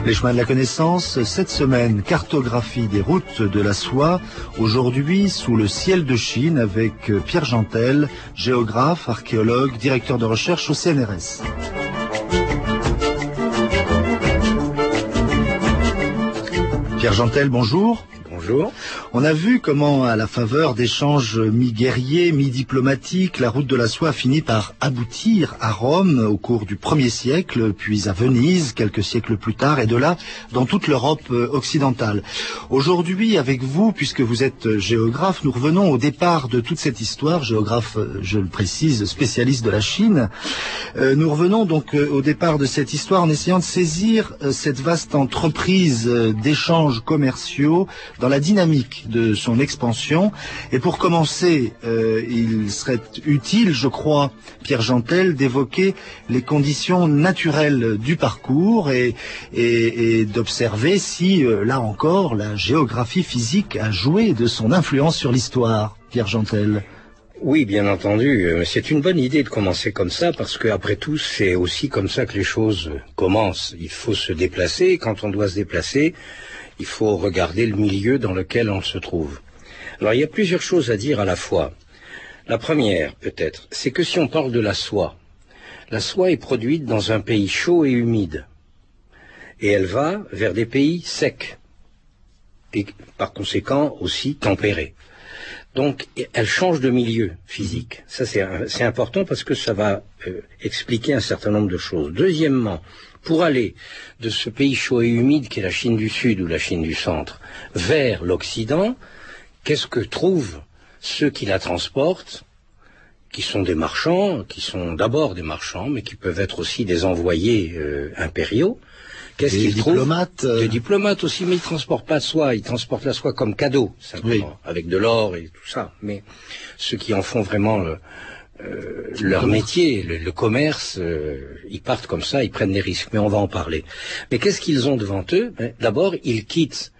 Les chemins de la connaissance, cette semaine, cartographie des routes de la soie, aujourd'hui sous le ciel de Chine avec Pierre Gentel, géographe, archéologue, directeur de recherche au CNRS. Pierre Gentel, bonjour. Bonjour. On a vu comment, à la faveur d'échanges mi-guerriers, mi-diplomatiques, la route de la soie a fini par aboutir à Rome au cours du 1er siècle, puis à Venise quelques siècles plus tard, et de là dans toute l'Europe occidentale. Aujourd'hui, avec vous, puisque vous êtes géographe, nous revenons au départ de toute cette histoire, géographe, je le précise, spécialiste de la Chine. Nous revenons donc au départ de cette histoire en essayant de saisir cette vaste entreprise d'échanges commerciaux dans la dynamique de son expansion. Et pour commencer, il serait utile, je crois, Pierre Gentel, d'évoquer les conditions naturelles du parcours et d'observer si, là encore, la géographie physique a joué de son influence sur l'histoire. Pierre Gentel. Oui, bien entendu. C'est une bonne idée de commencer comme ça parce que, après tout, c'est aussi comme ça que les choses commencent. Il faut se déplacer. Quand on doit se déplacer, il faut regarder le milieu dans lequel on se trouve. Alors, il y a plusieurs choses à dire à la fois. La première, peut-être, c'est que si on parle de la soie est produite dans un pays chaud et humide. Et elle va vers des pays secs. Et par conséquent aussi tempérés. Donc, elle change de milieu physique. Ça, c'est important parce que ça va expliquer un certain nombre de choses. Deuxièmement, pour aller de ce pays chaud et humide qu'est la Chine du Sud ou la Chine du Centre vers l'Occident, qu'est-ce que trouvent ceux qui la transportent, qui sont des marchands, qui sont d'abord des marchands, mais qui peuvent être aussi des envoyés impériaux? Qu'est-ce qu'ils trouvent? Des diplomates aussi, mais ils transportent pas de soie, ils transportent la soie comme cadeau, simplement, oui, avec de l'or et tout ça. Mais ceux qui en font vraiment leur métier, le commerce, ils partent comme ça, ils prennent des risques, mais on va en parler. Mais qu'est-ce qu'ils ont devant eux? D'abord, ils quittent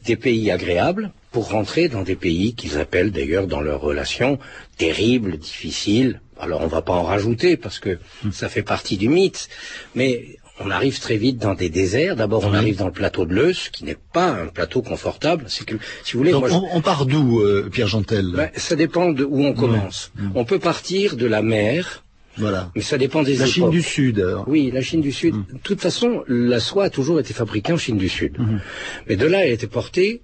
des pays agréables pour rentrer dans des pays qu'ils appellent d'ailleurs dans leurs relations terribles, difficiles. Alors on va pas en rajouter parce que ça fait partie du mythe, mais on arrive très vite dans des déserts. D'abord, on arrive dans le plateau de l'Eus, qui n'est pas un plateau confortable. C'est que, si vous voulez, donc, on part d'où, Pierre Gentel? Ça dépend de où on commence. On peut partir de la mer. Voilà. Mais ça dépend des époques. La Chine du Sud, alors. Oui, la Chine du Sud. De toute façon, la soie a toujours été fabriquée en Chine du Sud. Mais de là, elle a été portée,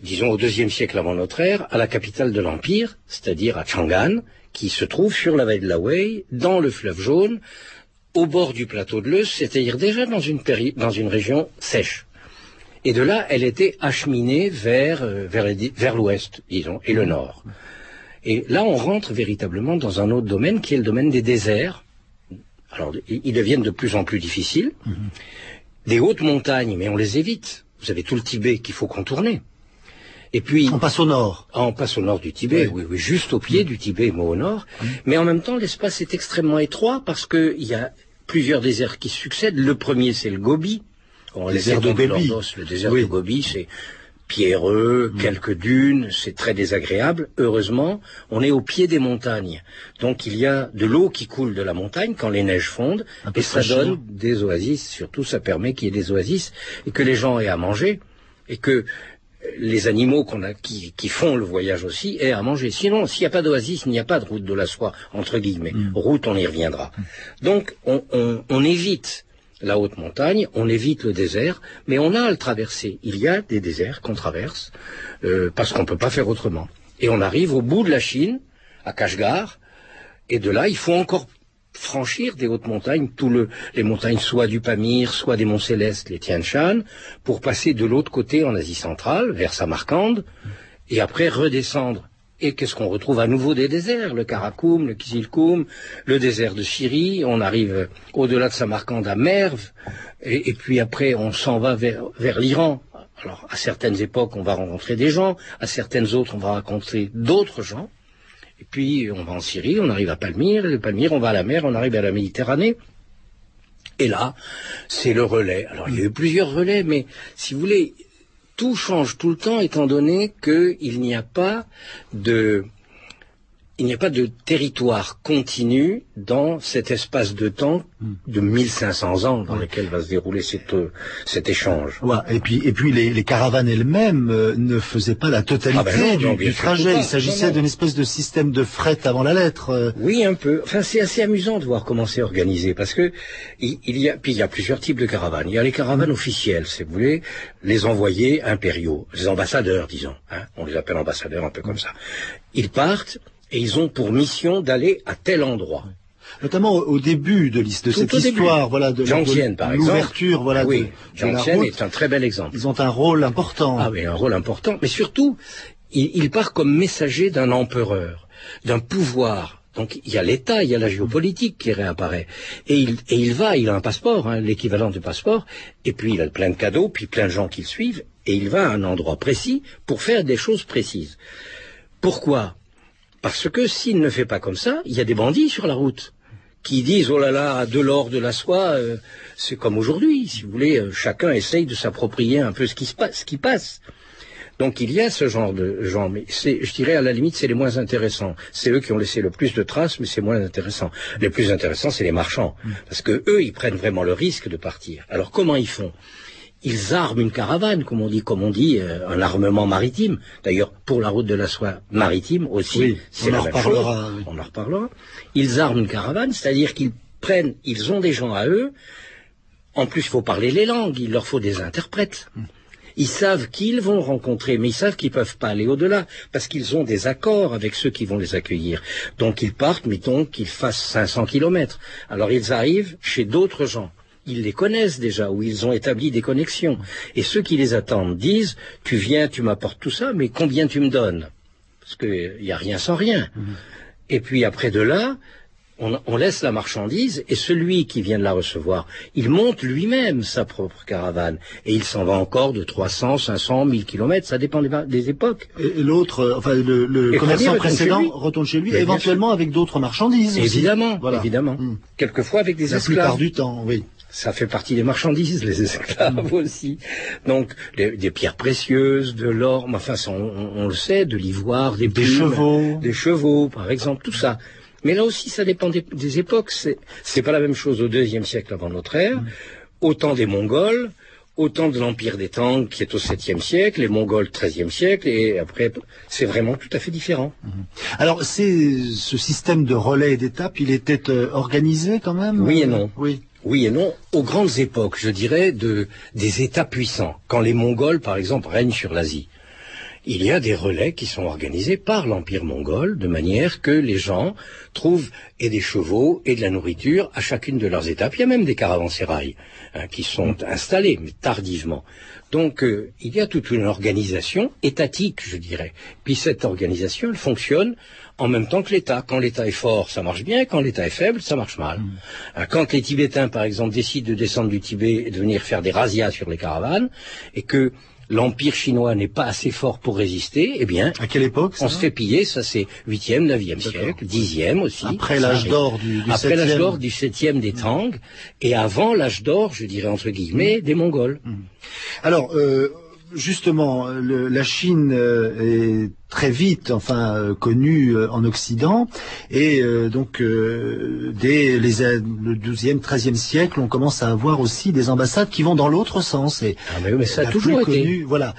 disons, au IIe siècle avant notre ère, à la capitale de l'Empire, c'est-à-dire à Chang'an, qui se trouve sur la vallée de la Wei, dans le fleuve Jaune, au bord du plateau de l'Eus, c'est-à-dire déjà dans une région sèche. Et de là, elle était acheminée vers l'ouest, disons, et le nord. Et là, on rentre véritablement dans un autre domaine, qui est le domaine des déserts. Alors, ils deviennent de plus en plus difficiles. Des hautes montagnes, mais on les évite. Vous avez tout le Tibet qu'il faut contourner. Et puis, on passe au nord. On passe au nord du Tibet, oui, juste au pied du Tibet, mais au nord. Mais en même temps, l'espace est extrêmement étroit parce que il y a plusieurs déserts qui succèdent. Le premier, c'est le Gobi. Le désert de Gobi. Le désert de Gobi, c'est pierreux, quelques dunes, c'est très désagréable. Heureusement, on est au pied des montagnes. Donc il y a de l'eau qui coule de la montagne quand les neiges fondent, et ça donne des oasis. Surtout, ça permet qu'il y ait des oasis et que les gens aient à manger et que les animaux qui font le voyage aussi aient à manger. Sinon, s'il n'y a pas d'oasis, il n'y a pas de route de la soie, entre guillemets. Route, on y reviendra. Donc, on évite la haute montagne, on évite le désert, mais on a à le traverser. Il y a des déserts qu'on traverse, parce qu'on ne peut pas faire autrement. Et on arrive au bout de la Chine, à Kashgar, et de là, il faut encore franchir des hautes montagnes, les montagnes soit du Pamir, soit des monts Célestes, les Tian Shan, pour passer de l'autre côté en Asie centrale, vers Samarcande, et après redescendre. Et qu'est-ce qu'on retrouve à nouveau des déserts? Le Karakoum, le Kizilkoum, le désert de Syrie, on arrive au-delà de Samarcande à Merv, et puis après on s'en va vers l'Iran. Alors à certaines époques on va rencontrer des gens, à certaines autres on va rencontrer d'autres gens. Et puis, on va en Syrie, on arrive à Palmyre, et de Palmyre, on va à la mer, on arrive à la Méditerranée. Et là, c'est le relais. Alors, il y a eu plusieurs relais, mais si vous voulez, tout change tout le temps, étant donné qu'il n'y a pas il n'y a pas de territoire continu dans cet espace de temps de 1500 ans dans lequel va se dérouler cet échange. Ouais, et puis les caravanes elles-mêmes ne faisaient pas la totalité du trajet. Il s'agissait d'une espèce de système de fret avant la lettre. Oui, un peu. Enfin, c'est assez amusant de voir comment c'est organisé, parce que il y a plusieurs types de caravanes. Il y a les caravanes officielles, si vous voulez, les envoyés impériaux, les ambassadeurs, disons. Hein, on les appelle ambassadeurs, un peu comme ça. Ils partent. Et ils ont pour mission d'aller à tel endroit. Notamment au début de cette histoire, voilà, de l'ouverture, voilà, oui, de la route. route. Est un très bel exemple. Ils ont un rôle important. Ah oui, un rôle important. Mais surtout, il part comme messager d'un empereur, d'un pouvoir. Donc il y a l'État, il y a la géopolitique qui réapparaît. Et il a un passeport, hein, l'équivalent du passeport, et puis il a plein de cadeaux, puis plein de gens qui le suivent, et il va à un endroit précis pour faire des choses précises. Pourquoi ? Parce que s'il ne fait pas comme ça, il y a des bandits sur la route qui disent « Oh là là, de l'or, de la soie, c'est comme aujourd'hui, si vous voulez, chacun essaye de s'approprier un peu ce qui passe. » Donc il y a ce genre de gens, mais je dirais à la limite c'est les moins intéressants. C'est eux qui ont laissé le plus de traces, mais c'est moins intéressant. Les plus intéressants, c'est les marchands, parce que eux, ils prennent vraiment le risque de partir. Alors comment ils font ? Ils arment une caravane, comme on dit, un armement maritime. D'ailleurs, pour la route de la soie maritime aussi, oui, c'est la même chose. Oui. On en reparlera. Ils arment une caravane, c'est-à-dire ils ont des gens à eux. En plus, il faut parler les langues, il leur faut des interprètes. Ils savent qu'ils vont rencontrer, mais ils savent qu'ils peuvent pas aller au-delà, parce qu'ils ont des accords avec ceux qui vont les accueillir. Donc ils partent, mettons qu'ils fassent 500 kilomètres. Alors ils arrivent chez d'autres gens. Ils les connaissent déjà, ou ils ont établi des connexions. Et ceux qui les attendent disent, tu viens, tu m'apportes tout ça, mais combien tu me donnes ? Parce qu'il n'y a rien sans rien. Et puis après de là, on laisse la marchandise, et celui qui vient de la recevoir, il monte lui-même sa propre caravane. Et il s'en va encore de 300, 500, 1000 kilomètres, ça dépend des époques. Et l'autre, enfin le commerçant précédent retourne chez lui, éventuellement avec d'autres marchandises aussi. Évidemment, évidemment. Quelquefois avec des esclaves. La plupart du temps, oui. Ça fait partie des marchandises, les esclaves aussi. Donc, des pierres précieuses, de l'or, enfin, on le sait, de l'ivoire, des plumes, des chevaux, par exemple, tout ça. Mais là aussi, ça dépend des époques. C'est pas la même chose au IIe siècle avant notre ère, au temps des Mongols, au temps de l'Empire des Tang, qui est au 7e siècle, les Mongols 13e siècle, et après, c'est vraiment tout à fait différent. Alors, ce système de relais et d'étapes, il était organisé quand même ? Oui et non. Oui. Oui et non, aux grandes époques, je dirais, des États puissants. Quand les Mongols, par exemple, règnent sur l'Asie, il y a des relais qui sont organisés par l'Empire mongol, de manière que les gens trouvent et des chevaux et de la nourriture à chacune de leurs étapes. Il y a même des caravansérails qui sont installés, mais tardivement. Donc, il y a toute une organisation étatique, je dirais. Puis cette organisation, elle fonctionne en même temps que l'État. Quand l'État est fort, ça marche bien. Quand l'État est faible, ça marche mal. Quand les Tibétains, par exemple, décident de descendre du Tibet et de venir faire des razzias sur les caravanes, et que l'Empire chinois n'est pas assez fort pour résister, eh bien... À quelle époque, ça ? On se fait piller, ça c'est 8e, 9e siècle, 10e aussi. Après l'âge d'or du 7e. Après l'âge d'or du 7e des Tang, et avant l'âge d'or, je dirais entre guillemets, des Mongols. Alors, justement, la Chine est très vite, connue en Occident, et donc dès le 12e, 13e siècle, on commence à avoir aussi des ambassades qui vont dans l'autre sens. Et mais ça a toujours été. Voilà,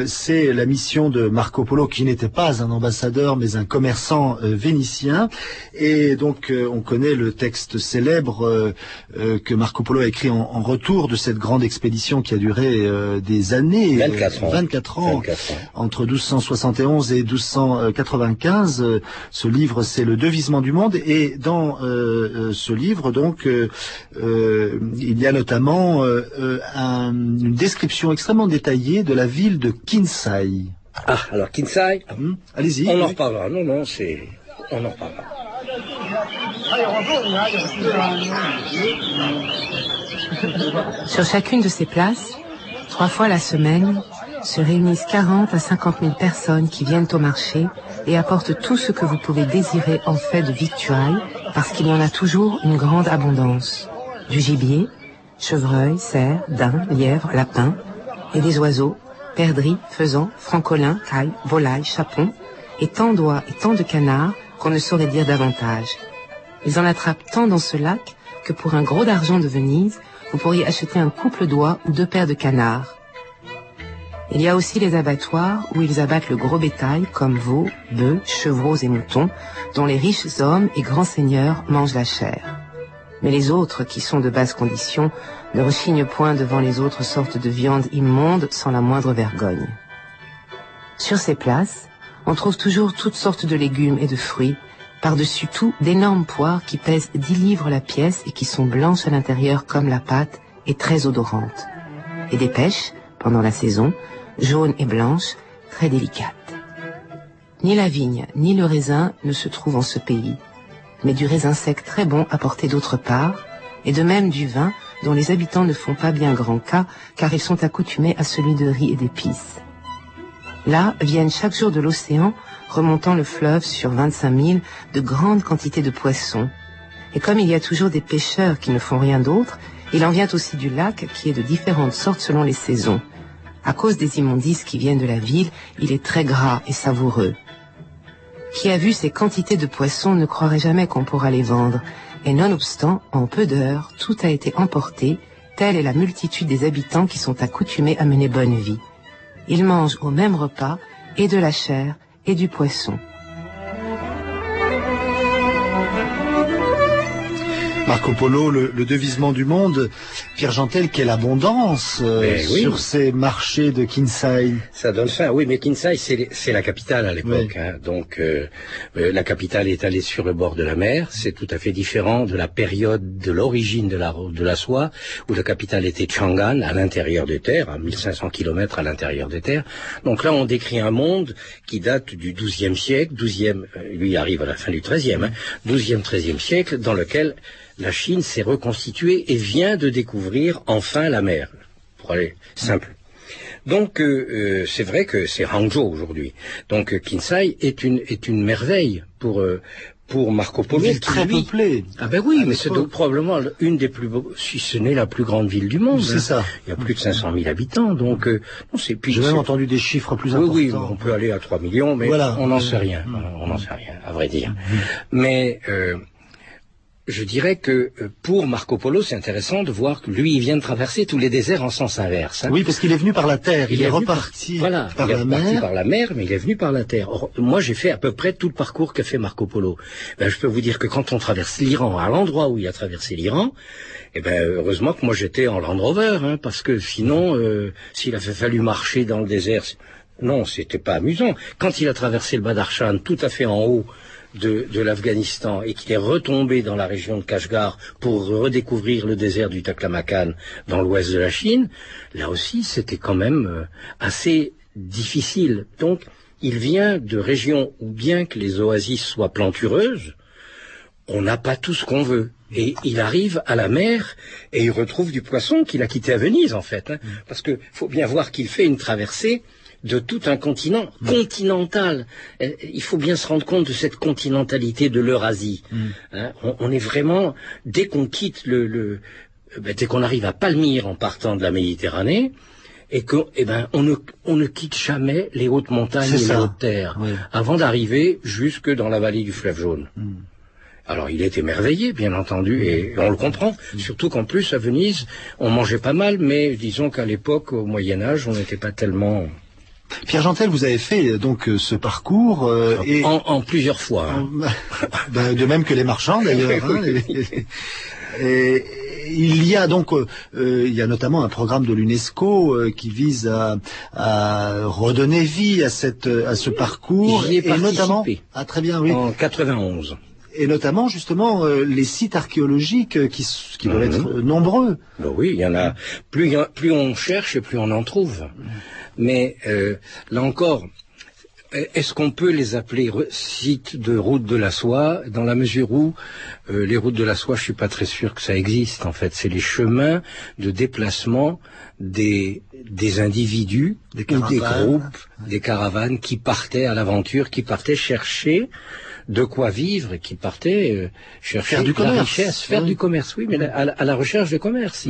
c'est la mission de Marco Polo, qui n'était pas un ambassadeur, mais un commerçant vénitien. Et donc, on connaît le texte célèbre que Marco Polo a écrit en retour de cette grande expédition qui a duré des années. 24 ans. Entre 1271 et 1295. Ce livre, c'est le devisement du monde, et dans ce livre, donc, il y a notamment une description extrêmement détaillée de la ville de Kinsai. Ah, alors Kinsai, allez-y. On en reparlera. Non, on en reparlera. Sur chacune de ces places, 3 fois la semaine, se réunissent 40 à 50 000 personnes qui viennent au marché et apportent tout ce que vous pouvez désirer en fait de victuailles, parce qu'il y en a toujours une grande abondance. Du gibier, chevreuil, cerf, daim, lièvre, lapin, et des oiseaux, perdrix, faisans, francolins, cailles, volailles, chapons, et tant d'oies et tant de canards qu'on ne saurait dire davantage. Ils en attrapent tant dans ce lac que pour un gros d'argent de Venise, vous pourriez acheter un couple d'oies ou 2 paires de canards. Il y a aussi les abattoirs où ils abattent le gros bétail comme veaux, bœufs, chevreaux et moutons, dont les riches hommes et grands seigneurs mangent la chair. Mais les autres, qui sont de basse condition, ne rechignent point devant les autres sortes de viande immonde sans la moindre vergogne. Sur ces places, on trouve toujours toutes sortes de légumes et de fruits, par-dessus tout d'énormes poires qui pèsent 10 livres la pièce et qui sont blanches à l'intérieur comme la pâte et très odorantes. Et des pêches, pendant la saison, jaunes et blanches, très délicates. Ni la vigne, ni le raisin ne se trouvent en ce pays, mais du raisin sec très bon apporté d'autre part, et de même du vin dont les habitants ne font pas bien grand cas, car ils sont accoutumés à celui de riz et d'épices. Là viennent chaque jour de l'océan, remontant le fleuve sur 25 000, de grandes quantités de poissons. Et comme il y a toujours des pêcheurs qui ne font rien d'autre, il en vient aussi du lac qui est de différentes sortes selon les saisons. À cause des immondices qui viennent de la ville, il est très gras et savoureux. Qui a vu ces quantités de poissons ne croirait jamais qu'on pourra les vendre, et nonobstant, en peu d'heures, tout a été emporté, telle est la multitude des habitants qui sont accoutumés à mener bonne vie. Ils mangent au même repas et de la chair et du poisson. Marco Polo, le devisement du monde. Pierre Jantel, quelle abondance sur ces marchés de Kinsay. Ça donne faim, oui, mais Kinsay, c'est la capitale à l'époque. Oui. Hein. Donc, la capitale est allée sur le bord de la mer. C'est tout à fait différent de la période de l'origine de la soie, où la capitale était Chang'an, à l'intérieur des terres, à 1500 km à l'intérieur des terres. Donc là, on décrit un monde qui date du XIIe siècle, lui arrive à la fin du XIIIe, hein, XIIe, XIIIe siècle, dans lequel la Chine s'est reconstituée et vient de découvrir enfin la mer, pour aller simple. Donc c'est vrai que c'est Hangzhou aujourd'hui. Donc Kinsay est une merveille pour Marco Polo. Il est très peuplé. Ah ben oui, mais c'est probablement une des plus beaux, si ce n'est la plus grande ville du monde. C'est ça. Il y a plus de 500 000 habitants, donc non, c'est. J'ai même entendu des chiffres plus importants. Oui, on peut aller à 3 millions, mais voilà. On n'en sait rien. On n'en sait rien, à vrai dire. Mais je dirais que pour Marco Polo, c'est intéressant de voir que lui, il vient de traverser tous les déserts en sens inverse. Hein. Oui, parce qu'il est venu par la terre. Il est reparti par la mer, mais il est venu par la terre. Or, moi, j'ai fait à peu près tout le parcours qu'a fait Marco Polo. Ben, je peux vous dire que quand on traverse l'Iran, à l'endroit où il a traversé l'Iran, heureusement que moi j'étais en Land Rover, hein, parce que sinon, s'il avait fallu marcher dans le désert, non, c'était pas amusant. Quand il a traversé le Badakhshan, tout à fait en haut de l'Afghanistan, et qu'il est retombé dans la région de Kashgar pour redécouvrir le désert du Taklamakan dans l'ouest de la Chine, là aussi c'était quand même assez difficile. Donc il vient de régions où, bien que les oasis soient plantureuses, on n'a pas tout ce qu'on veut. Et il arrive à la mer et il retrouve du poisson qu'il a quitté à Venise en fait, hein, parce que faut bien voir qu'il fait une traversée de tout un continent continental. Il faut bien se rendre compte de cette continentalité de l'Eurasie. Hein, on est vraiment, dès qu'on quitte dès qu'on arrive à Palmyre en partant de la Méditerranée, et que, on ne quitte jamais les hautes montagnes et les hautes terres, avant d'arriver jusque dans la vallée du fleuve Jaune. Alors il est émerveillé, bien entendu, et on le comprend, surtout qu'en plus à Venise, on mangeait pas mal, mais disons qu'à l'époque, au Moyen-Âge, on n'était pas tellement... Pierre Jantel, vous avez fait donc ce parcours en plusieurs fois. Hein. De même que les marchands d'ailleurs. Et il y a donc, il y a notamment un programme de l'UNESCO qui vise à redonner vie à ce parcours. J'y ai participé. Notamment, très bien, oui. En 91. Et notamment, justement, les sites archéologiques qui doivent être nombreux. Ben oui, il y en a. Plus on cherche et plus on en trouve. Mais là encore, est-ce qu'on peut les appeler sites de route de la soie, dans la mesure où les routes de la soie, je suis pas très sûr que ça existe. En fait, c'est les chemins de déplacement des individus, des groupes, des caravanes qui partaient à l'aventure, qui partaient chercher de quoi vivre, et qui partaient chercher faire du commerce. La richesse, faire du commerce, oui, mais à la recherche de commerce.